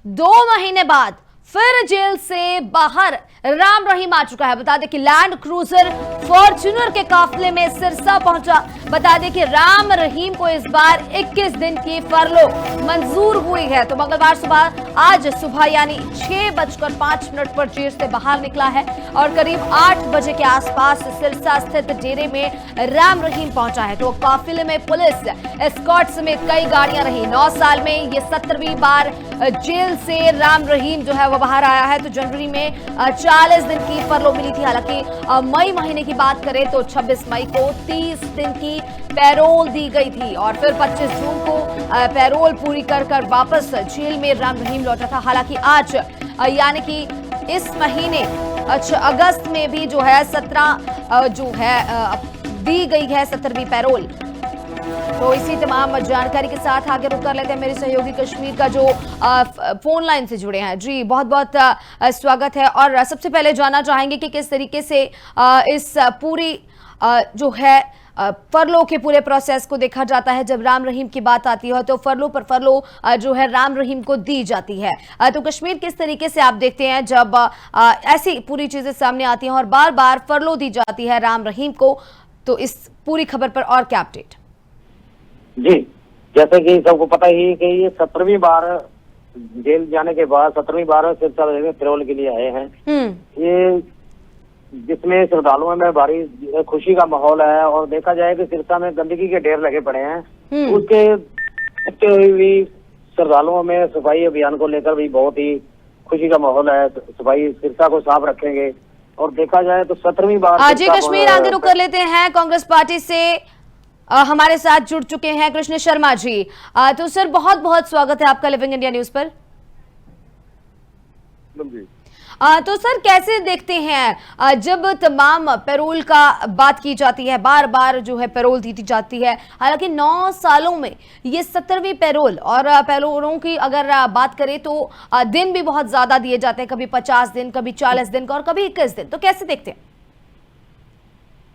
2 महीने बाद फिर जेल से बाहर राम रहीम आ चुका है। बता दें कि लैंड क्रूजर फॉर्च्यूनर के काफिले में सिरसा पहुंचा। बता दें कि राम रहीम को इस बार 21 दिन की फरलो मंजूर हुई है। तो मंगलवार सुबह आज सुबह यानी 6:05 पर जेल से बाहर निकला है और करीब 8 बजे के आसपास सिरसा स्थित डेरे में राम रहीम पहुंचा है। तो काफिले में पुलिस एस्कॉर्ट समेत कई गाड़ियां रही। 9 साल में ये 17वीं बार जेल से राम रहीम जो है वो बाहर आया है। तो जनवरी में 40 दिन की फरलो मिली थी। हालांकि मई महीने की बात करें तो 26 मई को 30 दिन की पैरोल दी गई थी और फिर 25 जून को पैरोल पूरी कर वापस जेल में राम रहीम लौटा था। हालांकि आज यानी कि इस महीने अगस्त में भी जो है 17 जो है दी गई है 17वीं पैरोल। तो इसी तमाम जानकारी के साथ आगे रुक कर लेते हैं मेरे सहयोगी कश्मीर का जो फोन लाइन से जुड़े हैं। जी बहुत बहुत स्वागत है और सबसे पहले जानना चाहेंगे कि किस तरीके से इस पूरी जो है फरलो के पूरे प्रोसेस को देखा जाता है। जब राम रहीम की बात आती है तो फरलो पर फरलो जो है राम रहीम को दी जाती है। तो कश्मीर किस तरीके से आप देखते हैं जब ऐसी पूरी चीजें सामने आती हैं और बार बार फरलो दी जाती है राम रहीम को, तो इस पूरी खबर पर और क्या अपडेट? जी जैसे कि सबको पता ही है कि ये 17वीं बार जेल जाने के बाद 17वीं बार सिरसा में पैरोल के लिए आए हैं। ये जिसमें श्रद्धालुओं में भारी खुशी का माहौल है और देखा जाए कि सिरसा में गंदगी के ढेर लगे पड़े हैं। उसके देखते हुए भी श्रद्धालुओं में सफाई अभियान को लेकर भी बहुत ही खुशी का माहौल है। सफाई सिरसा को साफ रखेंगे और देखा जाए तो 17वीं बार जी कश्मीर आगे रुक कर लेते हैं। कांग्रेस पार्टी से हमारे साथ जुड़ चुके हैं कृष्ण शर्मा जी। तो सर बहुत बहुत स्वागत है आपका लिविंग इंडिया न्यूज पर। तो सर कैसे देखते हैं जब तमाम पैरोल का बात की जाती है, बार बार जो है पैरोल दी जाती है। हालांकि 9 सालों में ये 17वीं पैरोल और पैरोलों की अगर बात करें तो दिन भी बहुत ज्यादा दिए जाते हैं, कभी 50 दिन, कभी 40 दिन का और कभी 21 दिन। तो कैसे देखते हैं?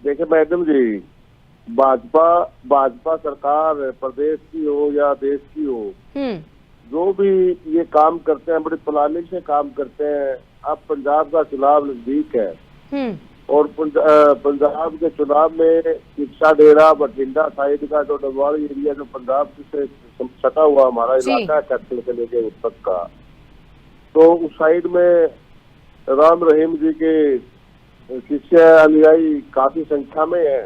देखिए मैडम जी, भाजपा सरकार प्रदेश की हो या देश की हो, जो भी ये काम करते हैं बड़ी प्लानिंग से काम करते हैं। अब पंजाब का चुनाव नजदीक है और पंजाब के चुनाव में शिक्षा डेरा बठिंडा साइड का जो डबवाड़ी एरिया जो पंजाब से सटा हुआ हमारा इलाका है कैपिटल से लेके उस तक का, तो उस साइड में राम रहीम जी के शिष्य अनुयायी काफी संख्या में है।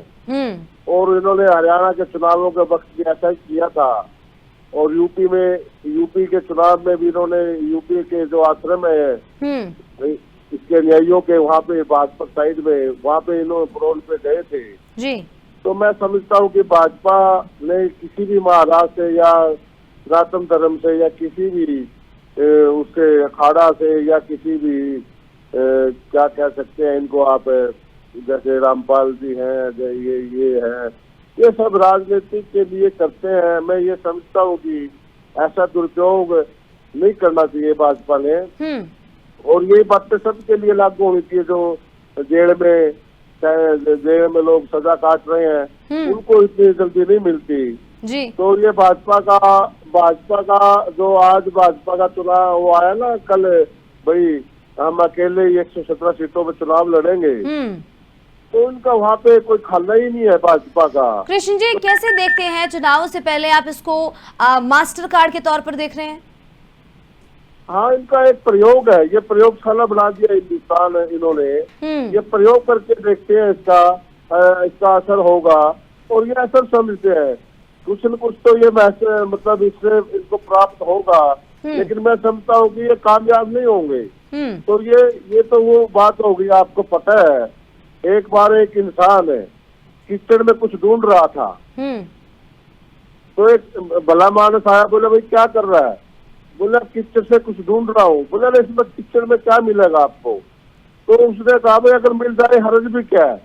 और इन्होंने हरियाणा के चुनावों के वक्त भी ऐसा ही किया था और यूपी के चुनाव में भी इन्होंने यूपी के जो आश्रम है इसके न्यायियों के वहाँ पे भाजपा साइड में वहाँ पे इन्होंने पैरोल पे गए थे जी। तो मैं समझता हूँ कि भाजपा ने किसी भी महाराज से या सनातन धर्म से या किसी भी उसके अखाड़ा से या किसी भी क्या कह सकते हैं इनको आप, जैसे रामपाल जी हैं, ये है, ये सब राजनीति के लिए करते हैं। मैं ये समझता हूँ कि ऐसा दुरुपयोग नहीं करना चाहिए भाजपा ने और ये बातें सबके लिए लागू होनी चाहिए। जो जेल में लोग सजा काट रहे हैं उनको इतनी जल्दी नहीं मिलती जी। तो ये भाजपा का जो आज भाजपा का चुनाव वो आया ना कल, भाई हम अकेले 117 सीटों पर चुनाव लड़ेंगे, तो उनका वहाँ पे कोई खाना ही नहीं है भाजपा का। कृष्ण जी कैसे देखते हैं चुनावों से पहले आप इसको मास्टर कार्ड के तौर पर देख रहे हैं? हाँ, इनका एक प्रयोग है, ये प्रयोगशाला बना दिया हिंदुस्तान इन्होंने। ये प्रयोग करके देखते हैं इसका असर होगा और ये असर समझते हैं। कुछ न कुछ तो ये मतलब इससे इनको प्राप्त होगा, लेकिन मैं समझता हूँ कि ये कामयाब नहीं होंगे। तो ये तो वो बात होगी, आपको पता है एक बार एक इंसान है किचन में कुछ ढूंढ रहा था, तो एक भला मानस आया, बोला भाई क्या कर रहा है? बोला किचन से कुछ ढूंढ रहा हूँ। बोला इसमें किचन में क्या मिलेगा आपको? तो उसने कहा भाई अगर मिल जाए हर्ज भी क्या है।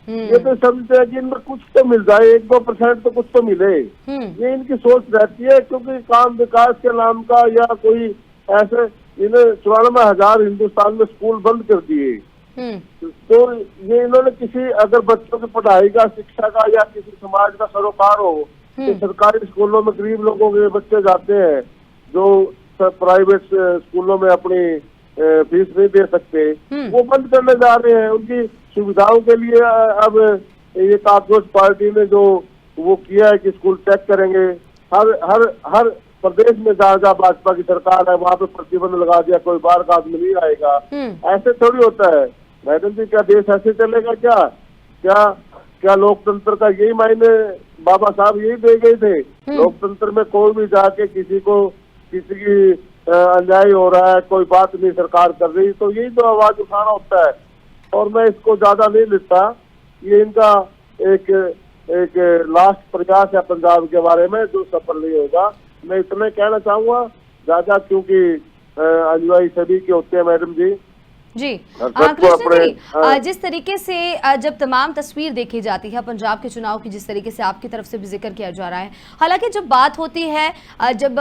ये तो समझते हैं कि इनमें कुछ तो मिल जाए, 1-2% तो कुछ तो मिले। ये इनकी सोच रहती है क्योंकि काम विकास के नाम का या कोई ऐसे, इन्हें 94,000 हिंदुस्तान में स्कूल बंद कर दिए। तो ये इन्होंने किसी अगर बच्चों की पढ़ाई का, शिक्षा का या किसी समाज का सरोकार हो तो सरकारी स्कूलों में गरीब लोगों के बच्चे जाते हैं जो प्राइवेट स्कूलों में अपनी फीस नहीं दे सकते, वो बंद करने जा रहे हैं। उनकी सुविधाओं के लिए अब ये कांग्रेस पार्टी ने जो वो किया है कि स्कूल चेक करेंगे, हर प्रदेश में जहाँ जहाँ भाजपा की सरकार है वहाँ पे प्रतिबंध लगा दिया, कोई बाहर का आदमी नहीं आएगा। ऐसे थोड़ी होता है मैडम जी, क्या देश ऐसे चलेगा? क्या लोकतंत्र का यही मायने बाबा साहब यही दे गए थे? लोकतंत्र में कोई भी जाके किसी की अन्याय हो रहा है, कोई बात नहीं सरकार कर रही, तो यही तो आवाज उठाना होता है। और मैं इसको ज्यादा नहीं लेता, ये इनका एक लास्ट प्रयास है पंजाब के बारे में जो सफल नहीं होगा। मैं इतना कहना चाहूंगा ज्यादा, क्योंकि अनुयायी सभी के होते हैं मैडम जी। जी कृष्ण जी, जिस तरीके से जब तमाम तस्वीर देखी जाती है पंजाब के चुनाव की, जिस तरीके से आपकी तरफ से भी जिक्र किया जा रहा है, हालांकि जब बात होती है, जब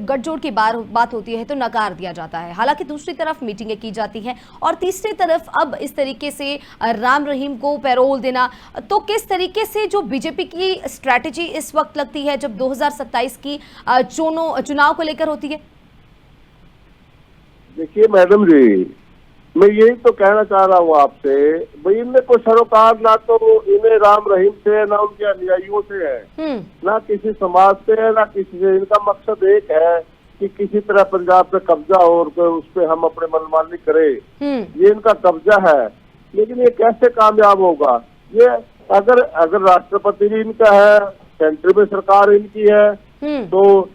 गठजोड़ की बात होती है तो नकार दिया जाता है, हालांकि दूसरी तरफ मीटिंगें की जाती हैं, और तीसरी तरफ अब इस तरीके से राम रहीम को पैरोल देना, तो किस तरीके से जो बीजेपी की स्ट्रैटेजी इस वक्त लगती है जब 2027 की चुनाव को लेकर होती है? देखिए मैडम जी, मैं यही तो कहना चाह रहा हूँ आपसे, भाई इनमें कोई सरोकार ना तो इन्हें राम रहीम से है, ना उनके अनुयायियों से है, ना किसी समाज से है, ना किसी से। इनका मकसद एक है कि किसी तरह पंजाब पे कब्जा हो और उस पे हम अपने मनमानी करें, ये इनका कब्जा है। लेकिन ये कैसे कामयाब होगा? ये अगर राष्ट्रपति भी इनका है, सेंटर में सरकार इनकी है, तो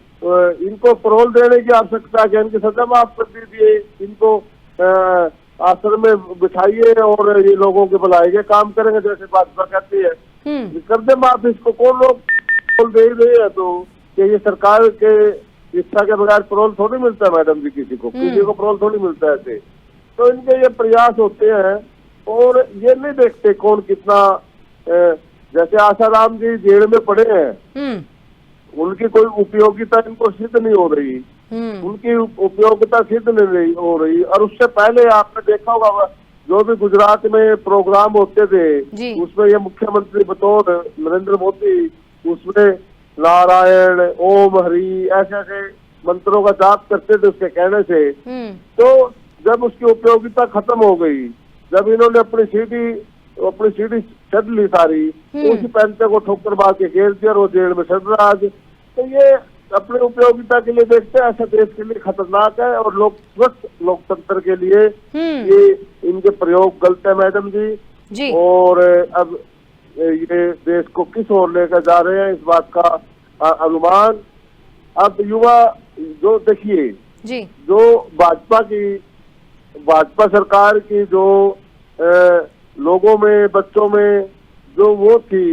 इनको पैरोल देने की आवश्यकता है, इनकी सजा माफ कर दीजिए, इनको आश्रम में बिठाइए और ये लोगों के बुलाएंगे, काम करेंगे जैसे भाजपा कहती है, कर दे माफ। इसको कौन लोग पैरोल दे रहे हैं? तो ये सरकार के इच्छा के बगैर पैरोल थोड़ी मिलता है मैडम जी, किसी को पैरोल थोड़ी मिलता है ऐसे। तो इनके ये प्रयास होते हैं और ये नहीं देखते कौन कितना। जैसे आसाराम जी जेल में पड़े हैं, उनकी कोई उपयोगिता इनको सिद्ध नहीं हो रही, उनकी उपयोगिता सिद्ध नहीं हो रही। और उससे पहले आपने देखा होगा जो भी गुजरात में प्रोग्राम होते थे, उसमें ये मुख्यमंत्री बतौर नरेंद्र मोदी उसमें नारायण, ओम, हरि ऐसे मंत्रों का जाप करते थे उसके कहने से। तो जब उसकी उपयोगिता खत्म हो गई, जब इन्होंने अपनी सीढ़ी छद ली सारी, तो उसी पैंते को ठोकर मार के घेर दिया और वो जेल में चढ़ रहा आज। तो ये अपने उपयोगिता के लिए देखते हैं, ऐसा देश के लिए खतरनाक है और लोकतंत्र के लिए ये इनके प्रयोग गलत है मैडम जी। और अब ये देश को किस ओर लेकर जा रहे हैं इस बात का अनुमान अब युवा जो देखिए, जो भाजपा सरकार की जो लोगों में, बच्चों में जो वो थी,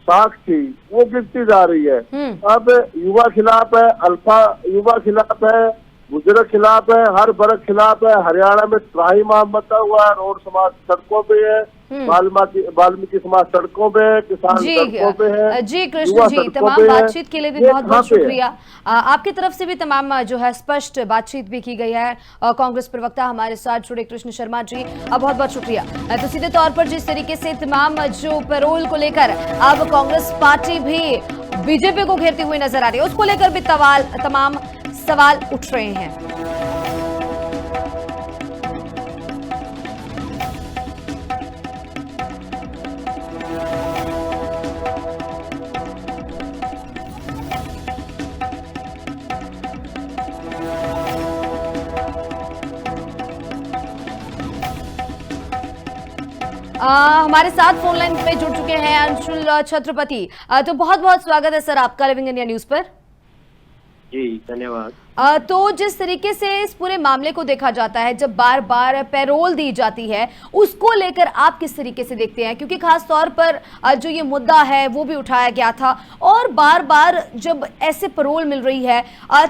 साख थी, वो गिरती जा रही है। अब युवा खिलाफ है, अल्फा युवा खिलाफ है, बुजुर्ग खिलाफ है, हर वर्ग खिलाफ है। हरियाणा में त्राहिमाम मचा हुआ है, रोड समाज सड़कों पे है, वाल्मीकि समाज सड़कों पे है, किसान सड़कों पे है। जी कृष्ण जी, तमाम बातचीत के लिए भी बहुत बहुत शुक्रिया। आपकी तरफ से भी तमाम जो है स्पष्ट बातचीत भी की गई है। कांग्रेस प्रवक्ता हमारे साथ जुड़े कृष्ण शर्मा जी, बहुत बहुत शुक्रिया। तो सीधे तौर पर जिस तरीके से तमाम जो पैरोल को लेकर अब कांग्रेस पार्टी भी बीजेपी को घेरती हुई नजर आ रही है, उसको लेकर भी तमाम सवाल उठ रहे हैं। हमारे साथ फोन लाइन पे जुड़ चुके हैं अंशुल छत्रपति। तो बहुत बहुत स्वागत है सर आपका लिविंग इंडिया न्यूज पर। जी धन्यवाद। तो जिस तरीके से इस पूरे मामले को देखा जाता है, जब बार बार पैरोल दी जाती है, उसको लेकर आप किस तरीके से देखते हैं? क्योंकि खास तौर पर जो ये मुद्दा है वो भी उठाया गया था, और बार बार जब ऐसे पैरोल मिल रही है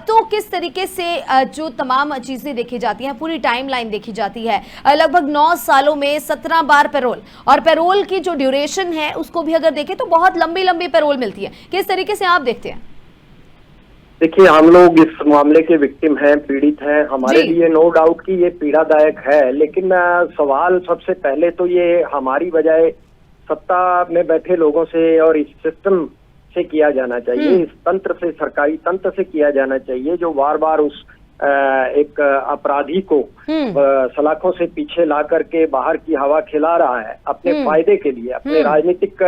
तो किस तरीके से जो तमाम चीजें देखी जाती हैं, पूरी टाइमलाइन देखी जाती है, लगभग 9 सालों में 17 बार पैरोल, और पैरोल की जो ड्यूरेशन है उसको भी अगर देखें तो बहुत लंबी लंबी पैरोल मिलती है। किस तरीके से आप देखते हैं? देखिए, हम लोग इस मामले के विक्टिम हैं, पीड़ित हैं। हमारे लिए नो डाउट कि ये पीड़ादायक है, लेकिन सवाल सबसे पहले तो ये हमारी बजाय सत्ता में बैठे लोगों से और इस सिस्टम से किया जाना चाहिए, इस तंत्र से, सरकारी तंत्र से किया जाना चाहिए, जो बार बार उस एक अपराधी को सलाखों से पीछे ला करके बाहर की हवा खिला रहा है अपने फायदे के लिए, अपने राजनीतिक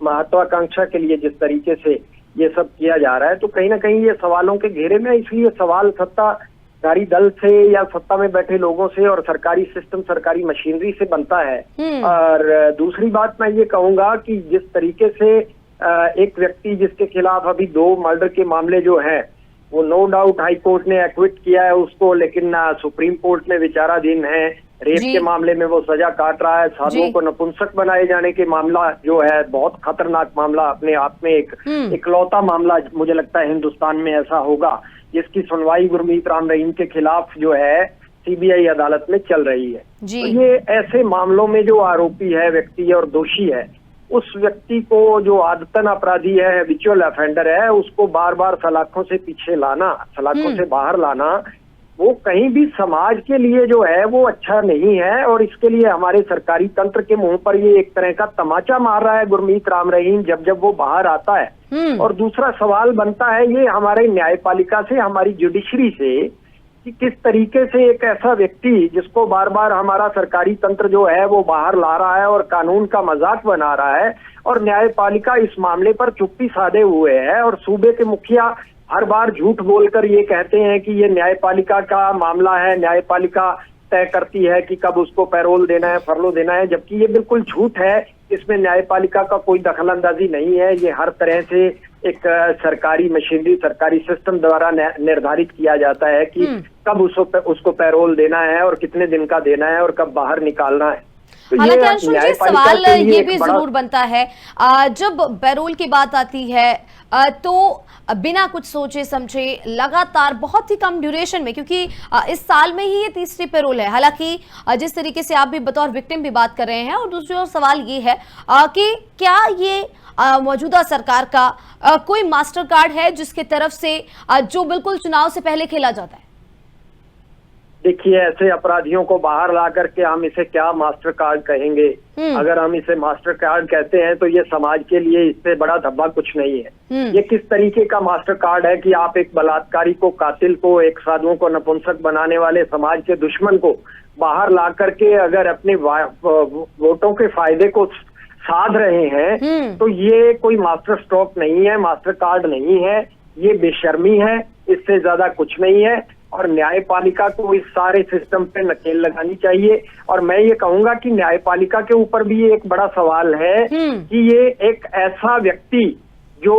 महत्वाकांक्षा के लिए, जिस तरीके से ये सब किया जा रहा है, तो कहीं ना कहीं ये सवालों के घेरे में, इसलिए सवाल सत्ताधारी दल से या सत्ता में बैठे लोगों से और सरकारी सिस्टम, सरकारी मशीनरी से बनता है। और दूसरी बात मैं ये कहूंगा कि जिस तरीके से एक व्यक्ति जिसके खिलाफ अभी 2 मर्डर के मामले जो हैं, वो नो डाउट हाई कोर्ट ने एक्विट किया है उसको, लेकिन सुप्रीम कोर्ट में विचाराधीन है। रेप के मामले में वो सजा काट रहा है। साधुओं को नपुंसक बनाए जाने के मामला जो है बहुत खतरनाक मामला, अपने आप में एक इकलौता मामला मुझे लगता है हिंदुस्तान में ऐसा होगा जिसकी सुनवाई गुरमीत राम रहीम के खिलाफ जो है सीबीआई अदालत में चल रही है। तो ये ऐसे मामलों में जो आरोपी है, व्यक्ति और दोषी है, उस व्यक्ति को जो आदतन अपराधी है, हैबिचुअल ऑफेंडर है, उसको बार बार सलाखों से पीछे लाना, सलाखों से बाहर लाना, वो कहीं भी समाज के लिए जो है वो अच्छा नहीं है। और इसके लिए हमारे सरकारी तंत्र के मुंह पर ये एक तरह का तमाचा मार रहा है गुरमीत राम रहीम जब वो बाहर आता है। और दूसरा सवाल बनता है ये हमारे न्यायपालिका से, हमारी जुडिशरी से, कि किस तरीके से एक ऐसा व्यक्ति जिसको बार बार हमारा सरकारी तंत्र जो है वो बाहर ला रहा है और कानून का मजाक बना रहा है, और न्यायपालिका इस मामले पर चुप्पी साधे हुए है। और सूबे के मुखिया हर बार झूठ बोलकर ये कहते हैं कि ये न्यायपालिका का मामला है, न्यायपालिका तय करती है कि कब उसको पैरोल देना है, फरलो देना है, जबकि ये बिल्कुल झूठ है। इसमें न्यायपालिका का कोई दखलंदाजी नहीं है। ये हर तरह से एक सरकारी मशीनरी, सरकारी सिस्टम द्वारा निर्धारित किया जाता है कि कब उसको पैरोल देना है और कितने दिन का देना है और कब बाहर निकालना है। तो हालांकि अंशुल जी, सवाल ये भी जरूर बनता है जब पैरोल की बात आती है तो बिना कुछ सोचे समझे लगातार बहुत ही कम ड्यूरेशन में, क्योंकि इस साल में ही ये 3री पैरोल है, हालांकि जिस तरीके से आप भी बतौर विक्टिम भी बात कर रहे हैं। और दूसरा सवाल ये है कि क्या ये मौजूदा सरकार का कोई मास्टर कार्ड है जिसके तरफ से जो बिल्कुल चुनाव से पहले खेला जाता है? देखिए, ऐसे अपराधियों को बाहर ला करके हम इसे क्या मास्टर कार्ड कहेंगे? अगर हम इसे मास्टर कार्ड कहते हैं तो ये समाज के लिए इससे बड़ा धब्बा कुछ नहीं है। ये किस तरीके का मास्टर कार्ड है कि आप एक बलात्कारी को, कातिल को, एक साधुओं को नपुंसक बनाने वाले समाज के दुश्मन को बाहर ला करके अगर अपने वोटों के फायदे को साध रहे हैं, तो ये कोई मास्टर स्ट्रोक नहीं है, मास्टर कार्ड नहीं है, ये बेशर्मी है, इससे ज्यादा कुछ नहीं है। और न्यायपालिका को इस सारे सिस्टम पे नकेल लगानी चाहिए। और मैं ये कहूंगा कि न्यायपालिका के ऊपर भी एक बड़ा सवाल है कि ये एक ऐसा व्यक्ति जो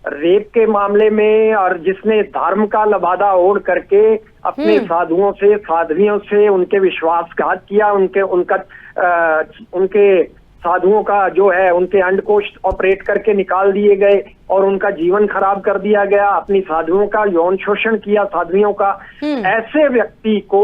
रेप के मामले में और जिसने धर्म का लबादा ओढ़ करके अपने साधुओं से, साध्वियों से उनके विश्वासघात किया, उनके साधुओं का जो है उनके अंडकोश ऑपरेट करके निकाल दिए गए और उनका जीवन खराब कर दिया गया, अपनी साधुओं का यौन शोषण किया, साध्वियों का। ऐसे व्यक्ति को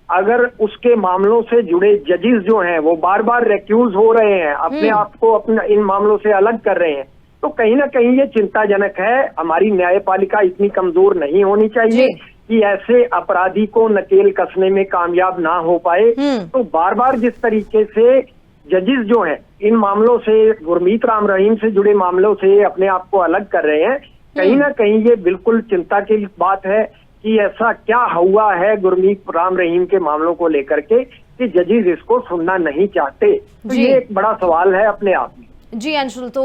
अगर उसके मामलों से जुड़े जजेस जो हैं वो बार बार रेक्यूज हो रहे हैं, अपने आप को अपने इन मामलों से अलग कर रहे हैं, तो कहीं ना कहीं ये चिंताजनक है। हमारी न्यायपालिका इतनी कमजोर नहीं होनी चाहिए कि ऐसे अपराधी को नकेल कसने में कामयाब ना हो पाए। तो बार बार जिस तरीके से जजेस जो हैं इन मामलों से, गुरमीत राम रहीम से जुड़े मामलों से अपने आप को अलग कर रहे हैं, कहीं ना कहीं ये बिल्कुल चिंता की बात है कि ऐसा क्या हुआ है गुरमीत राम रहीम के मामलों को लेकर के कि जजेस इसको सुनना नहीं चाहते। तो ये एक बड़ा सवाल है अपने आप में। जी अंशुल, तो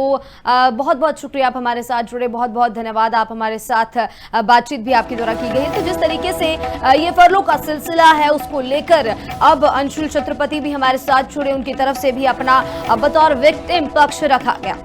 बहुत बहुत शुक्रिया, आप हमारे साथ जुड़े, बहुत बहुत धन्यवाद। आप हमारे साथ बातचीत भी आपके द्वारा की गई। तो जिस तरीके से ये फरलों का सिलसिला है उसको लेकर अब अंशुल छत्रपति भी हमारे साथ जुड़े, उनकी तरफ से भी अपना बतौर विक्टिम पक्ष रखा गया।